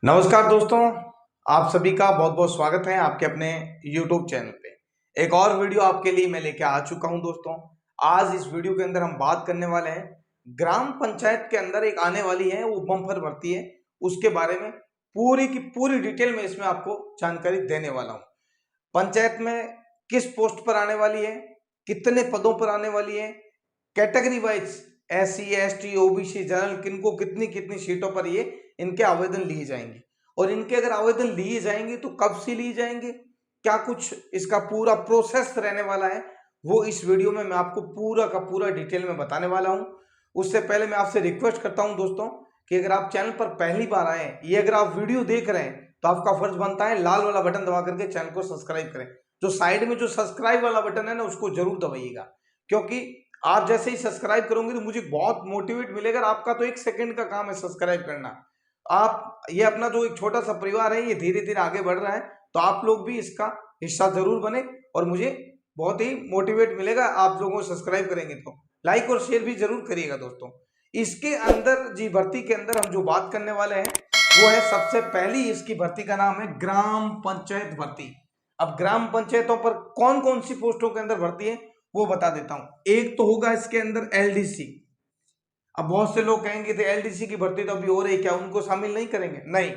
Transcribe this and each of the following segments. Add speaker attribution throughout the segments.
Speaker 1: नमस्कार दोस्तों, आप सभी का बहुत बहुत स्वागत है आपके अपने YouTube चैनल पे। एक और वीडियो आपके लिए मैं लेके आ चुका हूं दोस्तों। आज इस वीडियो के अंदर हम बात करने वाले हैं ग्राम पंचायत के अंदर एक आने वाली है वो बम्पर भर्ती है, उसके बारे में पूरी की पूरी डिटेल में इसमें आपको जानकारी देने वाला हूँ। पंचायत में किस पोस्ट पर आने वाली है, कितने पदों पर आने वाली है, category wise SC ST OBC general किनको कितनी कितनी सीटों पर ये इनके आवेदन लिए जाएंगे और इनके अगर आवेदन लिए जाएंगे तो कब से लिए जाएंगे, क्या कुछ इसका पूरा प्रोसेस रहने वाला है, वो इस वीडियो में मैं आपको पूरा का पूरा डिटेल में बताने वाला हूं। उससे पहले मैं आपसे रिक्वेस्ट करता हूं दोस्तों कि अगर आप चैनल पर पहली बार आए, ये अगर आप वीडियो देख रहे हैं तो आपका फर्ज बनता है लाल वाला बटन दबा करके चैनल को सब्सक्राइब करें। जो साइड में जो सब्सक्राइब वाला बटन है ना, उसको जरूर दबाइएगा, क्योंकि आप जैसे ही सब्सक्राइब करोगे तो मुझे बहुत मोटिवेट मिलेगा। आपका तो 1 सेकंड का काम है सब्सक्राइब करना। आप ये अपना जो एक छोटा सा परिवार है ये धीरे धीरे आगे बढ़ रहा है, तो आप लोग भी इसका हिस्सा जरूर बने और मुझे बहुत ही मोटिवेट मिलेगा। आप लोगों को सब्सक्राइब करेंगे तो लाइक और शेयर भी जरूर करिएगा दोस्तों। इसके अंदर जी भर्ती के अंदर हम जो बात करने वाले हैं वो है, सबसे पहली इसकी भर्ती का नाम है ग्राम पंचायत भर्ती। अब ग्राम पंचायतों पर कौन कौन सी पोस्टों के अंदर भर्ती है वो बता देता हूं। एक तो होगा इसके अंदर LDC। अब बहुत से लोग कहेंगे थे LDC की भर्ती तो अभी हो रही, क्या उनको शामिल नहीं करेंगे? नहीं,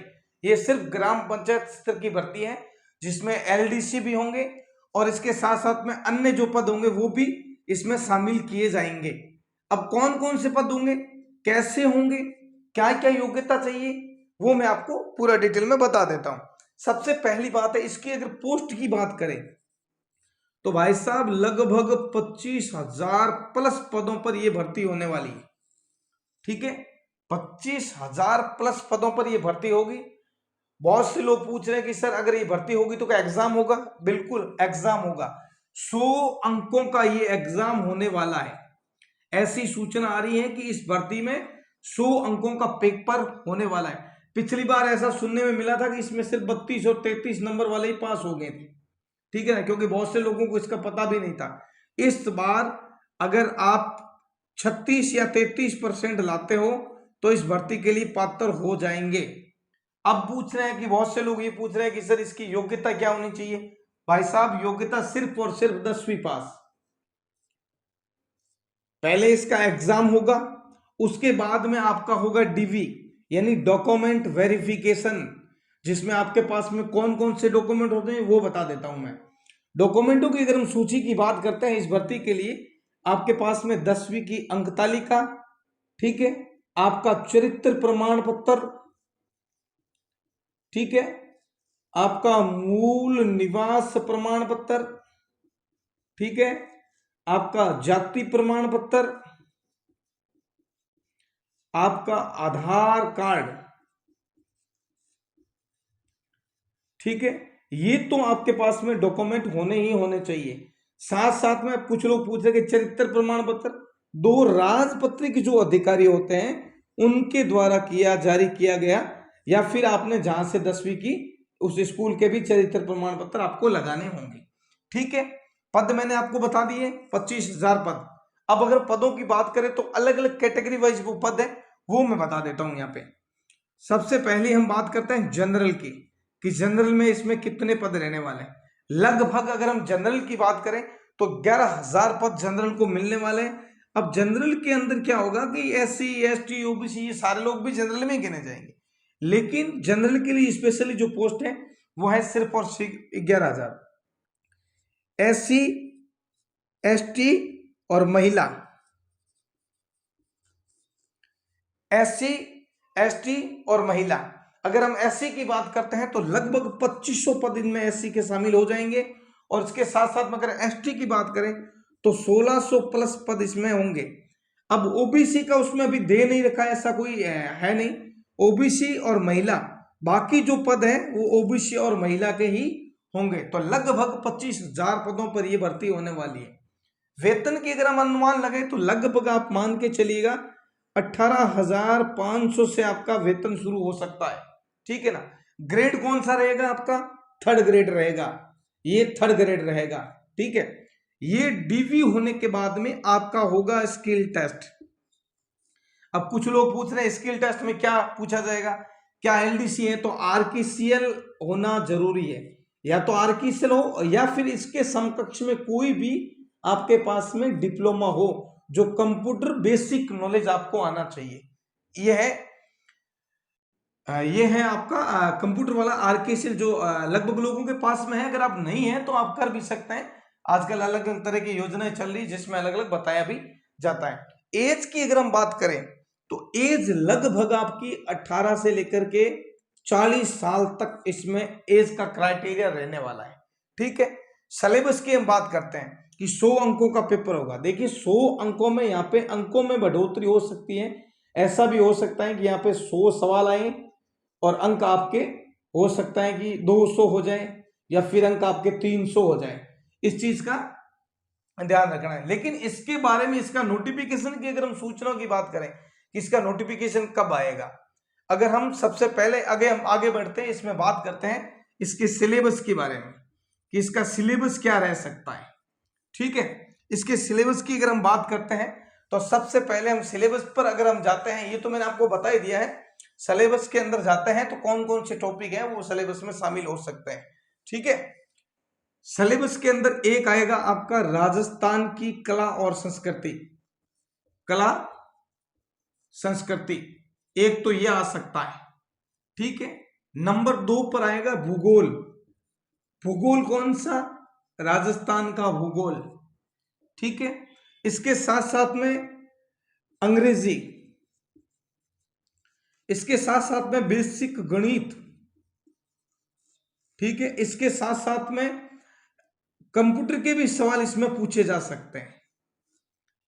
Speaker 1: ये सिर्फ ग्राम पंचायत स्तर की भर्ती है जिसमें LDC भी होंगे और इसके साथ साथ में अन्य जो पद होंगे वो भी इसमें शामिल किए जाएंगे। अब कौन कौन से पद होंगे, कैसे होंगे, क्या क्या योग्यता चाहिए, वो मैं आपको पूरा डिटेल में बता देता हूं। सबसे पहली बात है, इसकी अगर पोस्ट की बात करें तो भाई साहब लगभग 25,000 प्लस पदों पर यह भर्ती होने वाली है। ठीक है, 25,000 प्लस पदों पर यह भर्ती होगी। बहुत से लोग पूछ रहे हैं कि सर अगर ये भर्ती होगी तो क्या एग्जाम होगा? बिल्कुल एग्जाम होगा। 100 अंकों का ये एग्जाम होने वाला है। ऐसी सूचना आ रही है कि इस भर्ती में 100 अंकों का पेपर होने वाला है। पिछली बार ऐसा सुनने में मिला था कि इसमें सिर्फ 32 और 33 नंबर वाले ही पास हो गए थे। ठीक है ना, क्योंकि बहुत से लोगों को इसका पता भी नहीं था। इस बार अगर आप 36 या 33% लाते हो तो इस भर्ती के लिए पात्र हो जाएंगे। अब पूछ रहे हैं कि बहुत से लोग ये पूछ रहे हैं कि सर इसकी योग्यता क्या होनी चाहिए? भाई साहब योग्यता सिर्फ और सिर्फ 10वीं पास। पहले इसका एग्जाम होगा, उसके बाद में आपका होगा DV यानी डॉक्यूमेंट वेरिफिकेशन, जिसमें आपके पास में कौन कौन से डॉक्यूमेंट होते हैं वो बता देता हूं मैं। डॉक्यूमेंटों की अगर हम सूची की बात करते हैं इस भर्ती के लिए, आपके पास में 10वीं की अंक तालिका, ठीक है, आपका चरित्र प्रमाण पत्र, ठीक है, आपका मूल निवास प्रमाण पत्र, ठीक है, आपका जाति प्रमाण पत्र, आपका आधार कार्ड, ठीक है, ये तो आपके पास में डॉक्यूमेंट होने ही होने चाहिए। साथ साथ में कुछ लोग पूछ रहे कि चरित्र प्रमाण पत्र, 2 राजपत्रित जो अधिकारी होते हैं उनके द्वारा जारी किया गया, या फिर आपने जहां से 10वीं की उस स्कूल के भी चरित्र प्रमाण पत्र आपको लगाने होंगे। ठीक है, पद मैंने आपको बता दिए 25,000 पद। अब अगर पदों की बात करें तो अलग अलग कैटेगरी वाइज वो पद है वो मैं बता देता हूं यहाँ पे। सबसे पहले हम बात करते हैं जनरल की, कि जनरल में इसमें कितने पद रहने वाले हैं। लगभग अगर हम जनरल की बात करें तो 11,000 पद जनरल को मिलने वाले हैं। अब जनरल के अंदर क्या होगा कि SC ST OBC ये सारे लोग भी जनरल में गिने जाएंगे, लेकिन जनरल के लिए स्पेशली जो पोस्ट है वो है सिर्फ और सिर्फ 11,000। SC ST और महिला, SC ST और महिला, अगर हम SC की बात करते हैं तो लगभग 2500 पद इनमें SC के शामिल हो जाएंगे, और इसके साथ साथ में अगर ST की बात करें तो 1600 प्लस पद इसमें होंगे। अब OBC का उसमें अभी दे नहीं रखा है, ऐसा कोई है नहीं। OBC और महिला, बाकी जो पद है वो OBC और महिला के ही होंगे। तो लगभग 25,000 पदों पर यह भर्ती होने वाली है। वेतन की अगर हम अनुमान लगे तो लगभग आप मान के चलिएगा 18,500 से आपका वेतन शुरू हो सकता है। ठीक है ना। ग्रेड कौन सा रहेगा आपका? 3rd ग्रेड रहेगा, ये 3rd ग्रेड रहेगा। ठीक है, ये DV होने के बाद में आपका होगा स्किल टेस्ट। अब कुछ लोग पूछ रहे हैं स्किल टेस्ट में क्या पूछा जाएगा? क्या एलडीसी है तो आरकेसीएल होना जरूरी है, या तो आरकेसीएल हो या फिर इसके समकक्ष में कोई भी आपके पास में डिप्लोमा हो, जो कंप्यूटर बेसिक नॉलेज आपको आना चाहिए। ये है आपका कंप्यूटर वाला आरकेसीएल जो लगभग लोगों के पास में है। अगर आप नहीं है तो आप कर भी सकते हैं। आजकल अलग अलग तरह की योजनाएं चल रही जिसमें अलग अलग बताया भी जाता है। एज की अगर हम बात करें तो एज लगभग आपकी 18 से लेकर के 40 साल तक इसमें एज का क्राइटेरिया रहने वाला है। ठीक है, सिलेबस की हम बात करते हैं कि 100 अंकों का पेपर होगा। देखिए 100 अंकों में यहाँ पे अंकों में बढ़ोतरी हो सकती है। ऐसा भी हो सकता है कि यहाँ पे 100 सवाल आए और अंक आपके हो सकता है कि 200 हो जाए या फिर अंक आपके 300 हो जाए। इस चीज का ध्यान रखना है। लेकिन इसके बारे में इसका नोटिफिकेशन की अगर हम सूचनाओं की बात करें कि इसका नोटिफिकेशन कब आएगा, अगर हम सबसे पहले हम आगे बढ़ते हैं, इसमें बात करते हैं इसके सिलेबस के बारे में कि इसका सिलेबस क्या रह सकता है। ठीक है, इसके सिलेबस की अगर हम बात करते हैं तो सबसे पहले हम सिलेबस पर अगर हम जाते हैं, ये तो मैंने आपको बता ही दिया है। सिलेबस के अंदर जाते हैं तो कौन कौन से टॉपिक हैं वो सिलेबस में शामिल हो सकते हैं। ठीक है, सिलेबस के अंदर एक आएगा आपका राजस्थान की कला और संस्कृति, कला संस्कृति, एक तो यह आ सकता है। ठीक है, नंबर 2 पर आएगा भूगोल। भूगोल कौन सा? राजस्थान का भूगोल। ठीक है, इसके साथ साथ में अंग्रेजी, इसके साथ साथ में बेसिक गणित। ठीक है, इसके साथ साथ में कंप्यूटर के भी सवाल इसमें पूछे जा सकते हैं।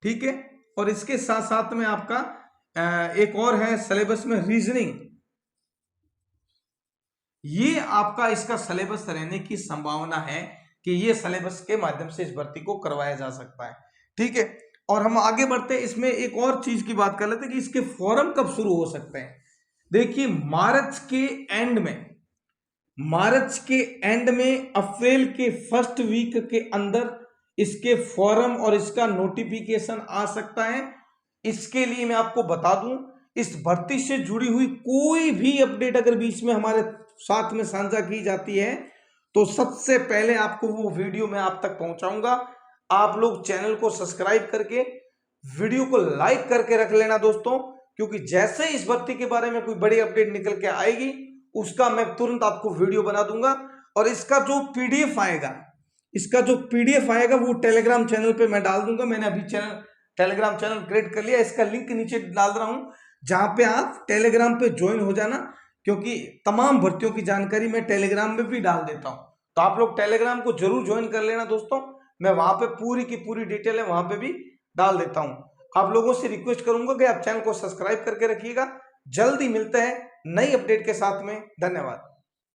Speaker 1: ठीक है, और इसके साथ साथ में आपका एक और है सिलेबस में रीजनिंग। ये आपका इसका सिलेबस रहने की संभावना है कि ये सिलेबस के माध्यम से इस भर्ती को करवाया जा सकता है। ठीक है, और हम आगे बढ़ते हैं, इसमें एक और चीज की बात कर लेते हैं कि इसके फॉर्म कब शुरू हो सकते हैं। देखिए मार्च के एंड में अप्रैल के फर्स्ट वीक के अंदर इसके फॉर्म और इसका नोटिफिकेशन आ सकता है। इसके लिए मैं आपको बता दूं, इस भर्ती से जुड़ी हुई कोई भी अपडेट अगर बीच में हमारे साथ में साझा की जाती है तो सबसे पहले आपको वो वीडियो मैं आप तक पहुंचाऊंगा। आप लोग चैनल को सब्सक्राइब करके वीडियो को लाइक करके रख लेना दोस्तों, क्योंकि जैसे इस भर्ती के बारे में कोई बड़ी अपडेट निकल के आएगी उसका मैं तुरंत आपको वीडियो बना दूंगा। और इसका जो पीडीएफ आएगा वो टेलीग्राम चैनल पे मैं डाल दूंगा। मैंने अभी टेलीग्राम चैनल क्रिएट कर लिया, इसका लिंक नीचे डाल रहा हूं, जहां पे आप टेलीग्राम पे ज्वाइन हो जाना, क्योंकि तमाम भर्तियों की जानकारी मैं टेलीग्राम में भी डाल देता हूं। तो आप लोग टेलीग्राम को जरूर ज्वाइन कर लेना दोस्तों। मैं वहां पे पूरी की पूरी डिटेल है वहां पे भी डाल देता हूं। आप लोगों से रिक्वेस्ट करूंगा कि आप चैनल को सब्सक्राइब करके रखिएगा। जल्दी मिलते हैं नई अपडेट के साथ में। धन्यवाद।